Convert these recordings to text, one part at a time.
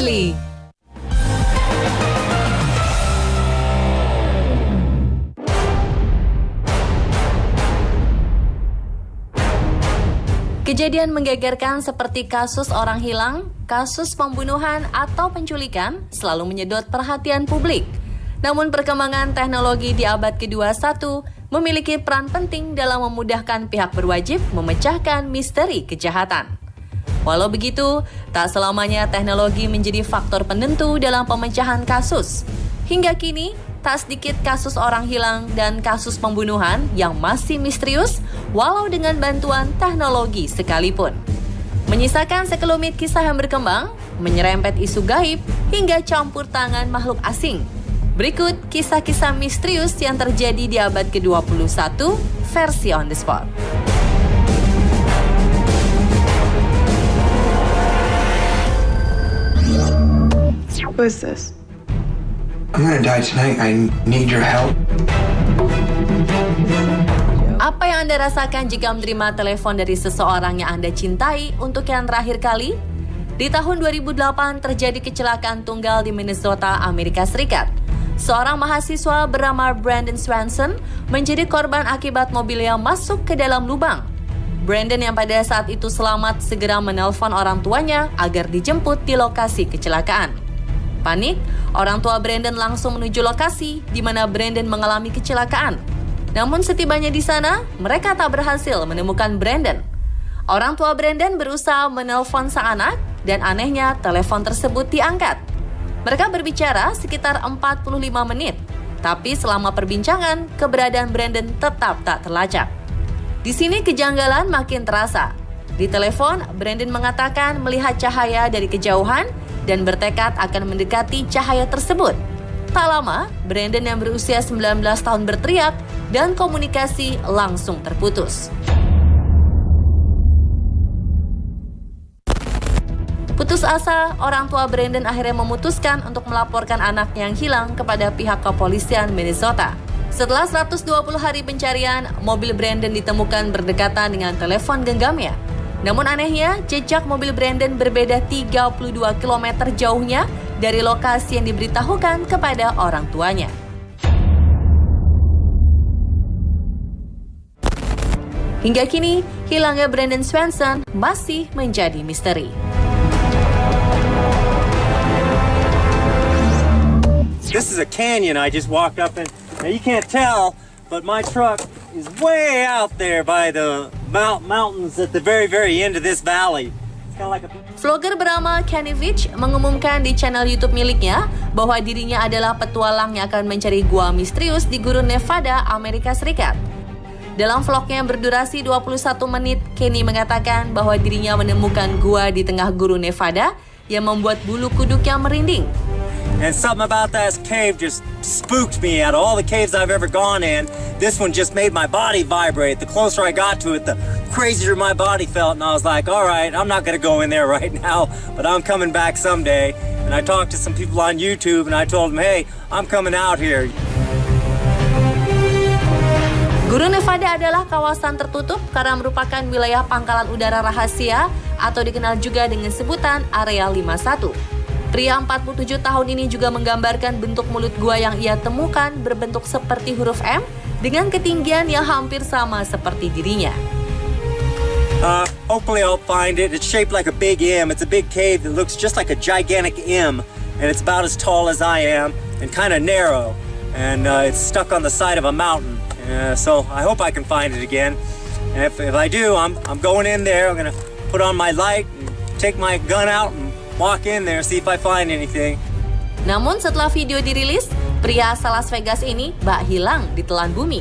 asli. Kejadian menggegerkan seperti kasus orang hilang, kasus pembunuhan atau penculikan selalu menyedot perhatian publik. Namun perkembangan teknologi di abad ke-21 memiliki peran penting dalam memudahkan pihak berwajib memecahkan misteri kejahatan. Walau begitu, tak selamanya teknologi menjadi faktor penentu dalam pemecahan kasus. Hingga kini, tak sedikit kasus orang hilang dan kasus pembunuhan yang masih misterius walau dengan bantuan teknologi sekalipun. Menyisakan sekelumit kisah yang berkembang, menyerempet isu gaib hingga campur tangan makhluk asing. Berikut kisah-kisah misterius yang terjadi di abad ke-21 versi On The Spot. Who is this? I'm gonna die tonight. I need your help. Apa yang Anda rasakan jika menerima telepon dari seseorang yang Anda cintai untuk yang terakhir kali? Di tahun 2008 terjadi kecelakaan tunggal di Minnesota, Amerika Serikat. Seorang mahasiswa bernama Brandon Swanson menjadi korban akibat mobil yang masuk ke dalam lubang. Brandon yang pada saat itu selamat segera menelpon orang tuanya agar dijemput di lokasi kecelakaan. Panik, orang tua Brandon langsung menuju lokasi di mana Brandon mengalami kecelakaan. Namun setibanya di sana, mereka tak berhasil menemukan Brandon. Orang tua Brandon berusaha menelpon sang anak dan anehnya telepon tersebut diangkat. Mereka berbicara sekitar 45 menit, tapi selama perbincangan, keberadaan Brandon tetap tak terlacak. Di sini kejanggalan makin terasa. Di telepon, Brandon mengatakan melihat cahaya dari kejauhan dan bertekad akan mendekati cahaya tersebut. Tak lama, Brandon yang berusia 19 tahun berteriak dan komunikasi langsung terputus. Putus asa, orang tua Brandon akhirnya memutuskan untuk melaporkan anak yang hilang kepada pihak kepolisian Minnesota. Setelah 120 hari pencarian, mobil Brandon ditemukan berdekatan dengan telepon genggamnya. Namun anehnya, jejak mobil Brandon berbeda 32 km jauhnya dari lokasi yang diberitahukan kepada orang tuanya. Hingga kini, hilangnya Brandon Swanson masih menjadi misteri. This is a canyon I just walked up in. Now you can't tell, but my truck is way out there by the mountains at the very end of this valley. It's kind of like a... Vlogger bernama Kenny Veach mengumumkan di channel YouTube miliknya bahwa dirinya adalah petualang yang akan mencari gua misterius di gurun Nevada, Amerika Serikat. Dalam vlognya yang berdurasi 21 menit, Kenny mengatakan bahwa dirinya menemukan gua di tengah gurun Nevada yang membuat bulu kuduk yang merinding. And something about that cave just spooked me out of all the caves I've ever gone in. This one just made my body vibrate. The closer I got to it, the crazier my body felt. And I was like, all right, I'm not going to go in there right now, but I'm coming back someday. And I talked to some people on YouTube and I told them, hey, I'm coming out here. Gurun Nevada adalah kawasan tertutup karena merupakan wilayah pangkalan udara rahasia atau dikenal juga dengan sebutan Area 51. Pria 47 tahun ini juga menggambarkan bentuk mulut gua yang ia temukan berbentuk seperti huruf M dengan ketinggian yang hampir sama seperti dirinya. Hopefully I'll find it. It's shaped like a big M. It's a big cave that looks just like a gigantic M. And it's about as tall as I am and kind of narrow. And it's stuck on the side of a mountain. So I hope I can find it again. And if I do, I'm going in there. I'm going to put on my light and take my gun out and walk in there, see if I find anything. Namun setelah video dirilis, pria asal Las Vegas ini bak hilang di telan bumi.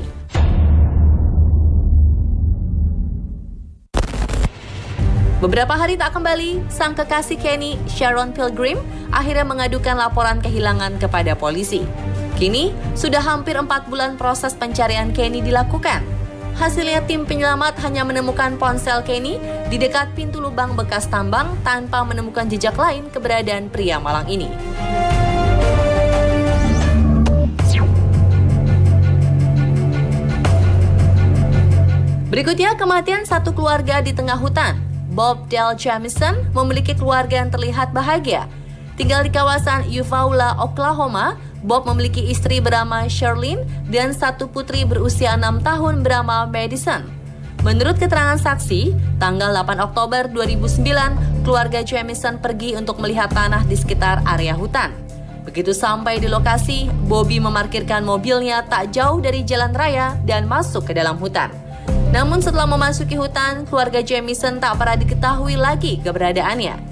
Beberapa hari tak kembali, sang kekasih Kenny, Sharon Pilgrim, akhirnya mengadukan laporan kehilangan kepada polisi. Kini, sudah hampir 4 bulan proses pencarian Kenny dilakukan. Hasilnya tim penyelamat hanya menemukan ponsel Kenny di dekat pintu lubang bekas tambang tanpa menemukan jejak lain keberadaan pria malang ini. Berikutnya, kematian satu keluarga di tengah hutan. Bob Dale Jamison memiliki keluarga yang terlihat bahagia. Tinggal di kawasan Eufaula, Oklahoma, Bob memiliki istri bernama Sherlyn dan satu putri berusia 6 tahun bernama Madison. Menurut keterangan saksi, tanggal 8 Oktober 2009, keluarga Jamison pergi untuk melihat tanah di sekitar area hutan. Begitu sampai di lokasi, Bobby memarkirkan mobilnya tak jauh dari jalan raya dan masuk ke dalam hutan. Namun setelah memasuki hutan, keluarga Jamison tak pernah diketahui lagi keberadaannya.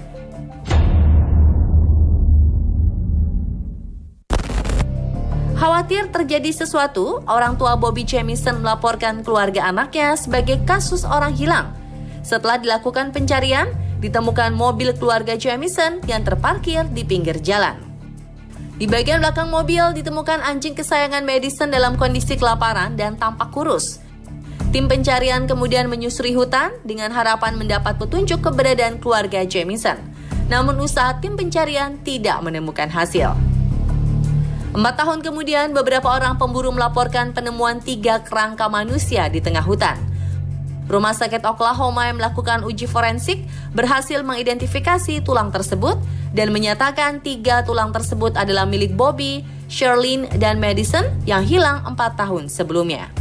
Khawatir terjadi sesuatu, orang tua Bobby Jamison melaporkan keluarga anaknya sebagai kasus orang hilang. Setelah dilakukan pencarian, ditemukan mobil keluarga Jamison yang terparkir di pinggir jalan. Di bagian belakang mobil ditemukan anjing kesayangan Madison dalam kondisi kelaparan dan tampak kurus. Tim pencarian kemudian menyusuri hutan dengan harapan mendapat petunjuk keberadaan keluarga Jamison. Namun usaha tim pencarian tidak menemukan hasil. 4 tahun kemudian, beberapa orang pemburu melaporkan penemuan 3 kerangka manusia di tengah hutan. Rumah sakit Oklahoma yang melakukan uji forensik berhasil mengidentifikasi tulang tersebut dan menyatakan 3 tulang tersebut adalah milik Bobby, Sherlyn, dan Madison yang hilang 4 tahun sebelumnya.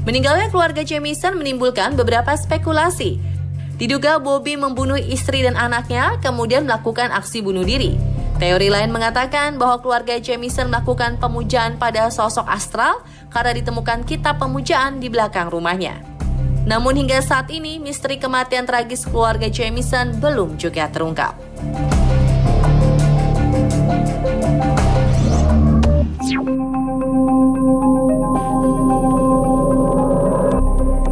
Meninggalnya keluarga Jamison menimbulkan beberapa spekulasi. Diduga Bobby membunuh istri dan anaknya, kemudian melakukan aksi bunuh diri. Teori lain mengatakan bahwa keluarga Jamison melakukan pemujaan pada sosok astral karena ditemukan kitab pemujaan di belakang rumahnya. Namun hingga saat ini, misteri kematian tragis keluarga Jamison belum juga terungkap.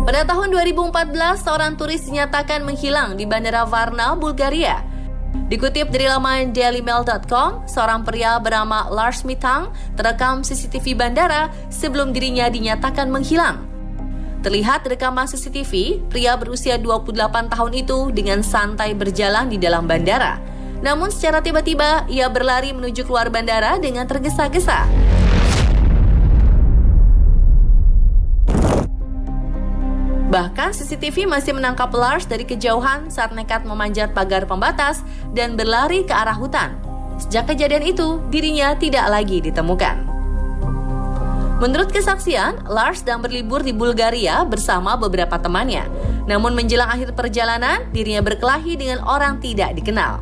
Pada tahun 2014, seorang turis dinyatakan menghilang di Bandara Varna, Bulgaria. Dikutip dari laman dailymail.com, seorang pria bernama Lars Mitang terekam CCTV bandara sebelum dirinya dinyatakan menghilang. Terlihat rekaman CCTV, pria berusia 28 tahun itu dengan santai berjalan di dalam bandara. Namun secara tiba-tiba, ia berlari menuju keluar bandara dengan tergesa-gesa. Bahkan CCTV masih menangkap Lars dari kejauhan saat nekat memanjat pagar pembatas dan berlari ke arah hutan. Sejak kejadian itu, dirinya tidak lagi ditemukan. Menurut kesaksian, Lars sedang berlibur di Bulgaria bersama beberapa temannya. Namun menjelang akhir perjalanan, dirinya berkelahi dengan orang tidak dikenal.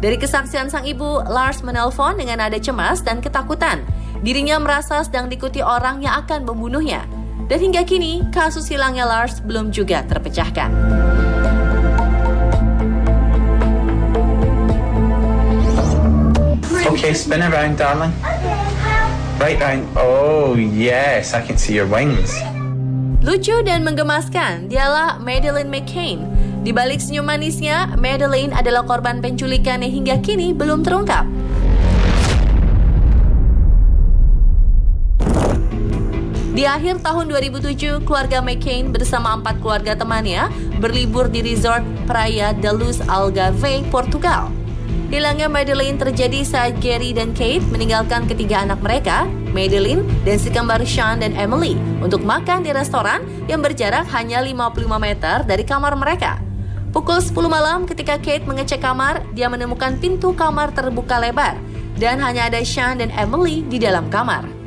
Dari kesaksian sang ibu, Lars menelpon dengan nada cemas dan ketakutan. Dirinya merasa sedang diikuti orang yang akan membunuhnya. Dan hingga kini, kasus hilangnya Lars belum juga terpecahkan. Okay, spin around, darling. Right round. Oh, yes, I can see your wings. Lucu dan menggemaskan, dialah Madeleine McCann. Di balik senyum manisnya, Madeleine adalah korban penculikan yang hingga kini belum terungkap. Di akhir tahun 2007, keluarga McCann bersama 4 keluarga temannya berlibur di resort Praia da Luz Algarve, Portugal. Hilangnya Madeleine terjadi saat Gary dan Kate meninggalkan ketiga anak mereka, Madeleine dan si kembar Sean dan Emily, untuk makan di restoran yang berjarak hanya 55 meter dari kamar mereka. Pukul 10 malam ketika Kate mengecek kamar, dia menemukan pintu kamar terbuka lebar dan hanya ada Sean dan Emily di dalam kamar.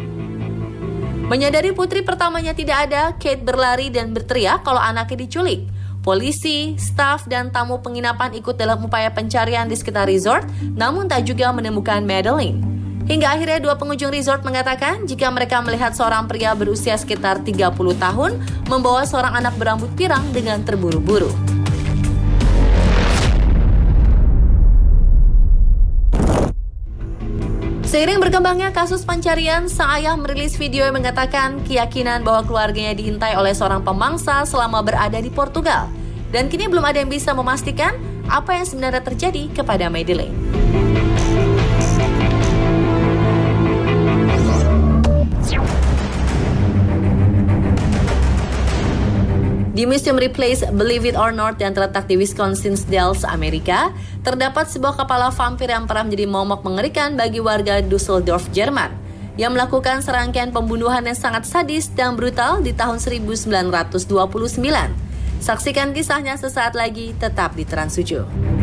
Menyadari putri pertamanya tidak ada, Kate berlari dan berteriak kalau anaknya diculik. Polisi, staf, dan tamu penginapan ikut dalam upaya pencarian di sekitar resort, namun tak juga menemukan Madeleine. Hingga akhirnya 2 pengunjung resort mengatakan jika mereka melihat seorang pria berusia sekitar 30 tahun membawa seorang anak berambut pirang dengan terburu-buru. Seiring berkembangnya kasus pencarian, sang ayah merilis video yang mengatakan keyakinan bahwa keluarganya diintai oleh seorang pemangsa selama berada di Portugal. Dan kini belum ada yang bisa memastikan apa yang sebenarnya terjadi kepada Madeleine. Di Museum Ripley's Believe It or Not yang terletak di Wisconsin Dells, Amerika, terdapat sebuah kepala vampir yang pernah menjadi momok mengerikan bagi warga Düsseldorf, Jerman, yang melakukan serangkaian pembunuhan yang sangat sadis dan brutal di tahun 1929. Saksikan kisahnya sesaat lagi, tetap di Trans 7.